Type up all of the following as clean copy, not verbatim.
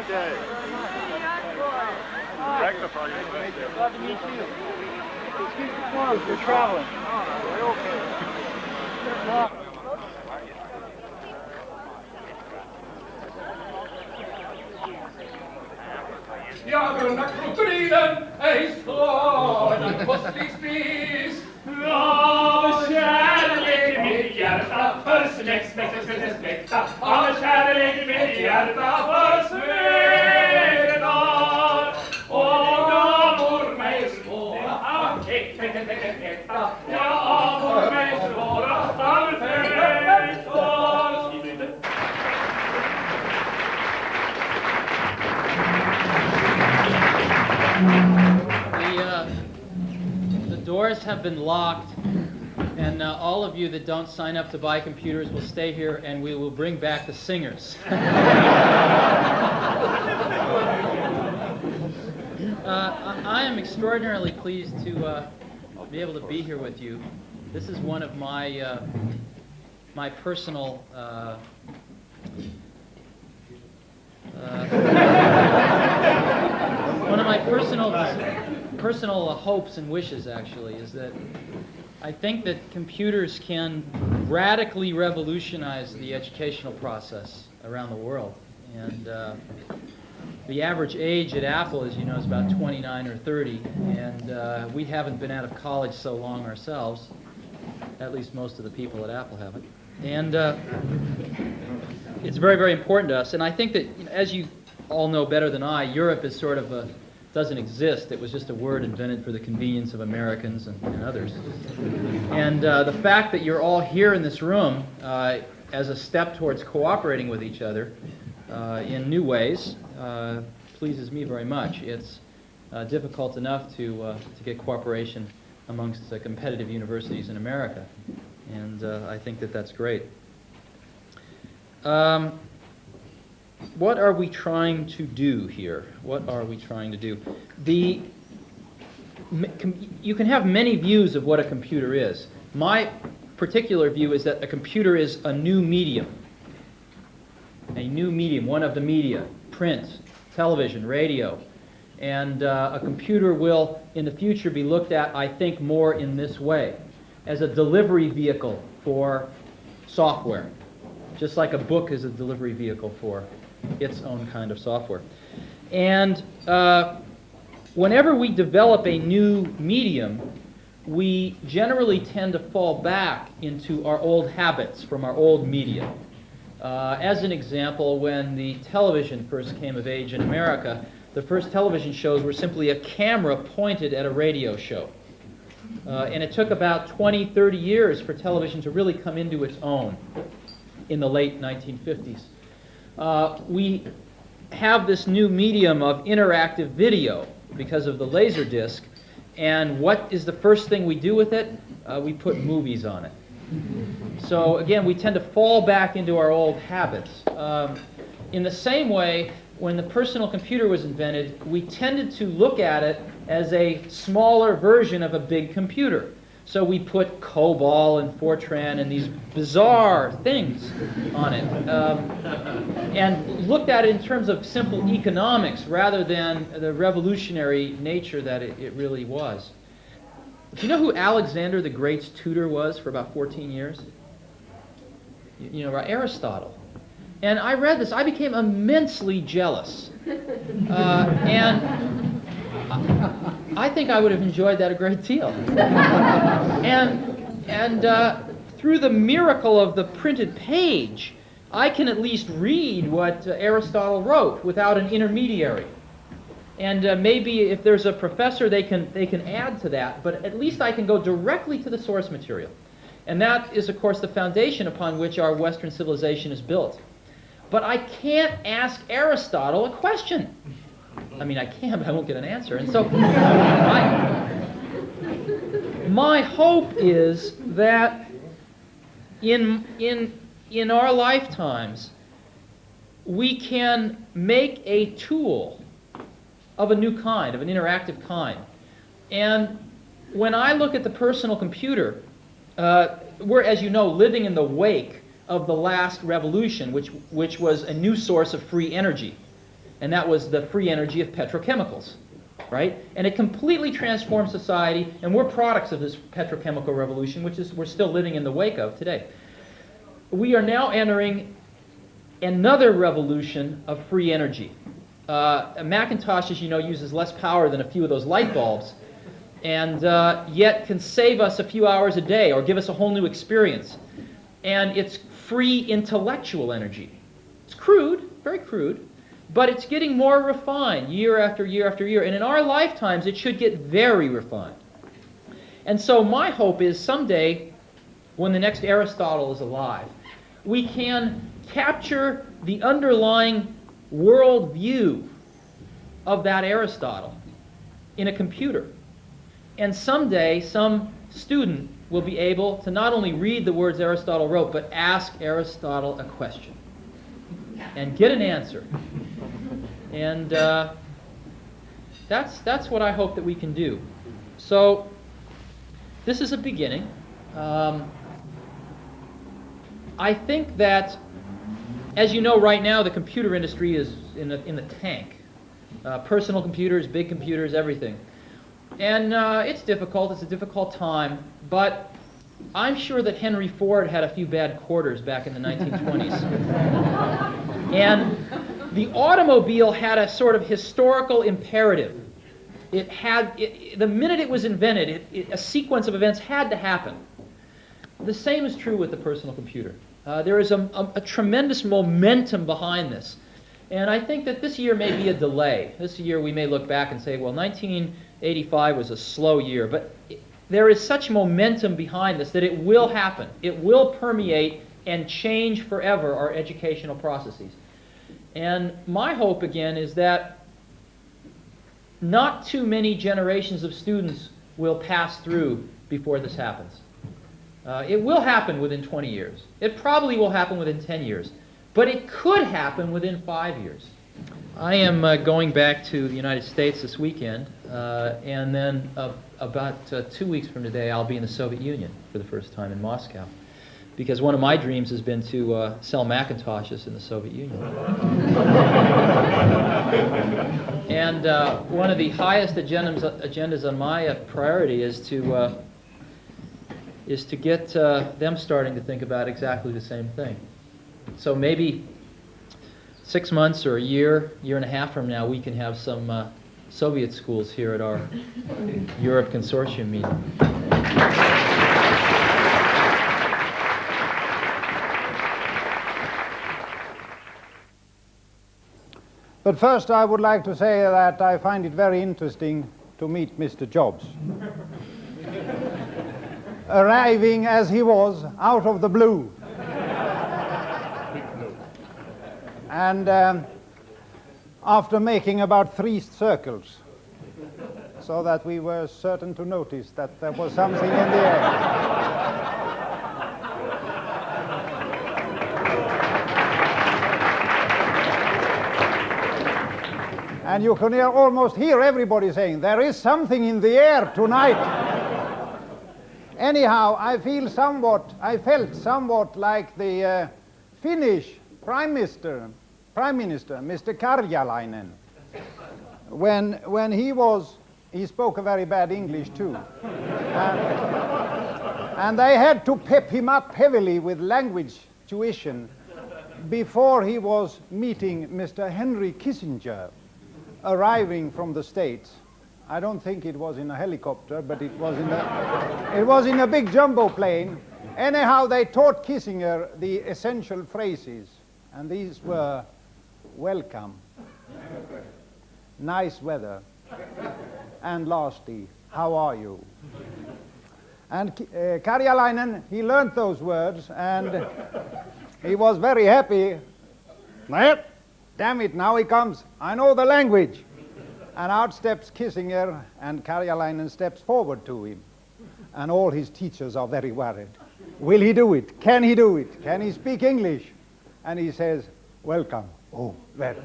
Okay. Rectify your question. Glad to meet you. Excuse the clothes, we're traveling. Jagorna krokodilen ej slår kostlig spis. Av kärlek i mitt hjärta för släkta. Av kärlek i mitt hjärta för Svedar. Och gamor mig svåra av äkta. Ja, gamor mig svåra av fäktar. Skriv inte. The doors have been locked, and all of you that don't sign up to buy computers will stay here, and we will bring back the singers. I am extraordinarily pleased to be able to be here with you. This is one of my my personal one of my personal hopes and wishes, actually, is that I think that computers can radically revolutionize the educational process around the world. And the average age at Apple, as you know, is about 29 or 30, and we haven't been out of college so long ourselves. At least most of the people at Apple haven't. And it's very, very important to us. And I think that, as you all know better than I, Europe is sort of doesn't exist. It was just a word invented for the convenience of Americans and others. And the fact that you're all here in this room as a step towards cooperating with each other in new ways pleases me very much. It's difficult enough to get cooperation amongst competitive universities in America, and I think that that's great. What are we trying to do here? What are we trying to do? You can have many views of what a computer is. My particular view is that a computer is a new medium. A new medium, one of the media, print, television, radio. And a computer will, in the future, be looked at, I think, more in this way, as a delivery vehicle for software, just like a book is a delivery vehicle for its own kind of software. And whenever we develop a new medium, we generally tend to fall back into our old habits from our old media. As an example, when the television first came of age in America, the first television shows were simply a camera pointed at a radio show. And it took about 20, 30 years for television to really come into its own in the late 1950s. We have this new medium of interactive video because of the Laserdisc, and what is the first thing we do with it? We put movies on it. So again, we tend to fall back into our old habits. In the same way, when the personal computer was invented, we tended to look at it as a smaller version of a big computer. So we put COBOL and Fortran and these bizarre things on it, and looked at it in terms of simple economics rather than the revolutionary nature that it really was. Do you know who Alexander the Great's tutor was for about 14 years? You know, Aristotle. And I read this. I became immensely jealous. And I think I would have enjoyed that a great deal. And through the miracle of the printed page, I can at least read what Aristotle wrote without an intermediary. And maybe if there's a professor, they can add to that, but at least I can go directly to the source material. And that is, of course, the foundation upon which our Western civilization is built. But I can't ask Aristotle a question. I mean, I can, but I won't get an answer. And so my hope is that in our lifetimes, we can make a tool of a new kind, of an interactive kind. And when I look at the personal computer, we're, as you know, living in the wake of the last revolution, which was a new source of free energy. and that was the free energy of petrochemicals, right? And it completely transformed society, and we're products of this petrochemical revolution, which is we're still living in the wake of today. We are now entering another revolution of free energy. A Macintosh, as you know, uses less power than a few of those light bulbs, and yet can save us a few hours a day or give us a whole new experience. And it's free intellectual energy. It's crude, very crude, but it's getting more refined year after year after year. And in our lifetimes, it should get very refined. And so my hope is someday, when the next Aristotle is alive, we can capture the underlying worldview of that Aristotle in a computer. And someday, some student will be able to not only read the words Aristotle wrote, but ask Aristotle a question and get an answer. And that's what I hope that we can do. So this is a beginning. I think that, as you know, right now the computer industry is in the tank. Personal computers, big computers, everything. And it's difficult. It's a difficult time. But I'm sure that Henry Ford had a few bad quarters back in the 1920s. And the automobile had a sort of historical imperative. It had, the minute it was invented, a sequence of events had to happen. The same is true with the personal computer. There is a tremendous momentum behind this. And I think that this year may be a delay. This year we may look back and say, well, 1985 was a slow year. But there is such momentum behind this that it will happen. It will permeate and change forever our educational processes. And my hope, again, is that not too many generations of students will pass through before this happens. It will happen within 20 years. It probably will happen within 10 years. But it could happen within 5 years. I am going back to the United States this weekend, and then about 2 weeks from today, I'll be in the Soviet Union for the first time in Moscow. Because one of my dreams has been to sell Macintoshes in the Soviet Union. And one of the highest agendas on my priority is to get them starting to think about exactly the same thing. So maybe 6 months or a year and a half from now, we can have some Soviet schools here at our Europe Consortium meeting. But first I would like to say that I find it very interesting to meet Mr. Jobs. Arriving as he was out of the blue. And after making about 3 circles, so that we were certain to notice that there was something in the air. And you can almost hear everybody saying, there is something in the air tonight. Anyhow, I felt somewhat like the Finnish Prime Minister, Mr. Karjalainen, when he spoke a very bad English too. And they had to pep him up heavily with language tuition before he was meeting Mr. Henry Kissinger, arriving from the States. I don't think it was in a helicopter, but it was in a big jumbo plane. Anyhow, they taught Kissinger the essential phrases, and these were welcome, nice weather, and lastly, how are you? And Karjalainen, he learned those words, and he was very happy. Damn it, now he comes. I know the language. And out steps Kissinger, and Karjalainen steps forward to him. And all his teachers are very worried. Will he do it? Can he do it? Can he speak English? And he says, welcome. Oh, well,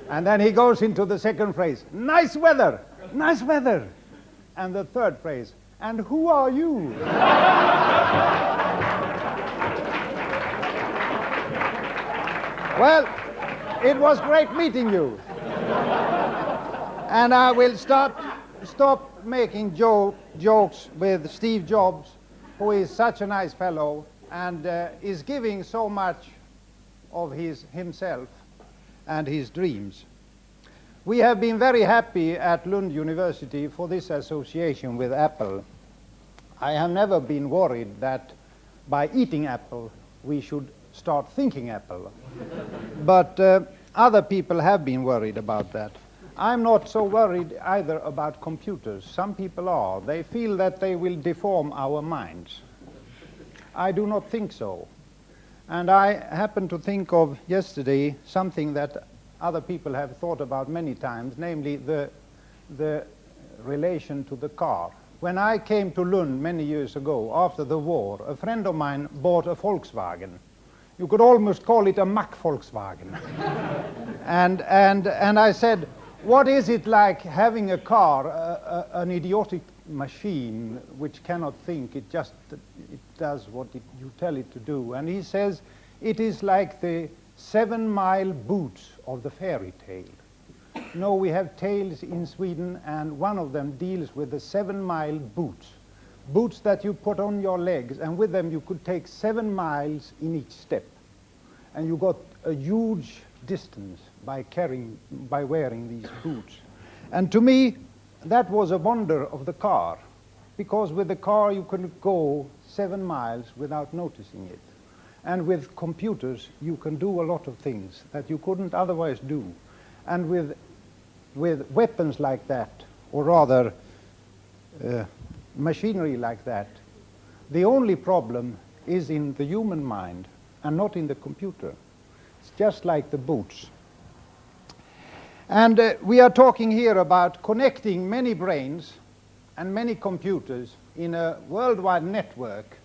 And then he goes into the second phrase, nice weather, nice weather. And the third phrase, and who are you? Well, it was great meeting you. And I will stop making jokes with Steve Jobs, who is such a nice fellow and is giving so much of himself and his dreams. We have been very happy at Lund University for this association with Apple. I have never been worried that by eating apple we should start thinking apple. But other people have been worried about that. I'm not so worried either about computers. Some people are. They feel that they will deform our minds. I do not think so. And I happened to think of yesterday something that other people have thought about many times, namely the relation to the car. When I came to Lund many years ago, after the war, a friend of mine bought a Volkswagen. You could almost call it a Mack Volkswagen. and I said, what is it like having a car, an idiotic machine which cannot think, it does what you tell it to do? And he says, it is like the 7-mile boots of the fairy tale. No, we have tales in Sweden, and one of them deals with the 7-mile boots. Boots that you put on your legs, and with them you could take 7 miles in each step. And you got a huge distance by wearing these boots. And to me, that was a wonder of the car, because with the car you could go 7 miles without noticing it. And with computers you can do a lot of things that you couldn't otherwise do. And with weapons like that, or rather machinery like that, the only problem is in the human mind and not in the computer. It's just like the boots. And we are talking here about connecting many brains and many computers in a worldwide network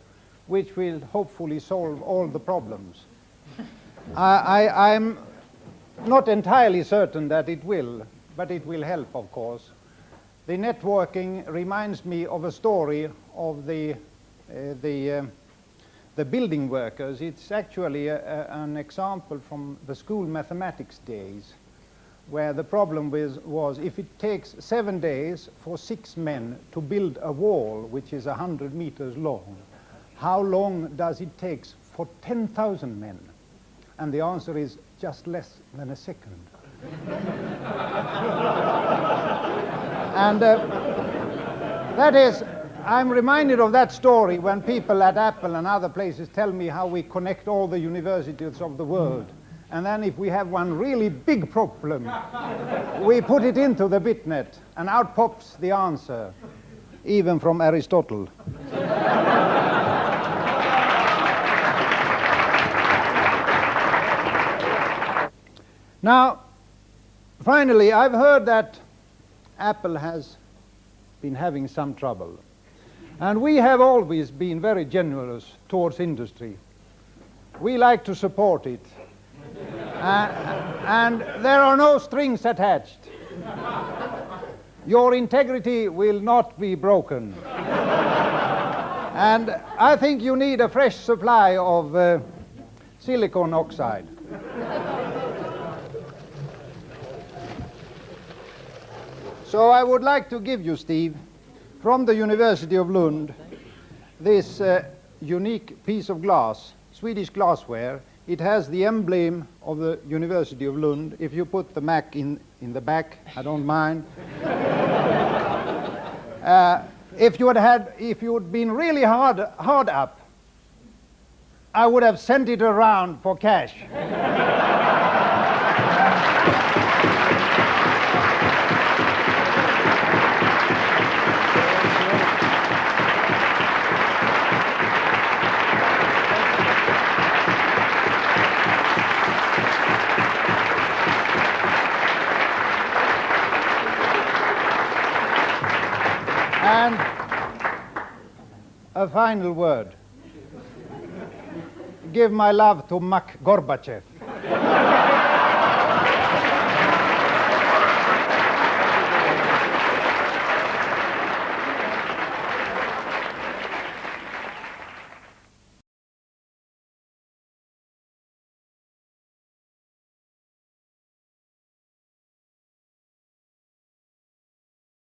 which will hopefully solve all the problems. I'm not entirely certain that it will, but it will help, of course. The networking reminds me of a story of the building workers. It's actually an example from the school mathematics days, where the problem was if it takes 7 days for 6 men to build a wall which is 100 meters long, how long does it take for 10,000 men? And the answer is just less than a second. And that is, I'm reminded of that story when people at Apple and other places tell me how we connect all the universities of the world. And then if we have one really big problem, we put it into the BitNet, and out pops the answer, even from Aristotle. Now, finally, I've heard that Apple has been having some trouble. And we have always been very generous towards industry. We like to support it. And there are no strings attached. Your integrity will not be broken. And I think you need a fresh supply of silicon oxide. So I would like to give you, Steve, from the University of Lund, this unique piece of glass, Swedish glassware. It has the emblem of the University of Lund. If you put the Mac in the back, I don't mind. If you had been really hard up, I would have sent it around for cash. And a final word. Give my love to Mac Gorbachev.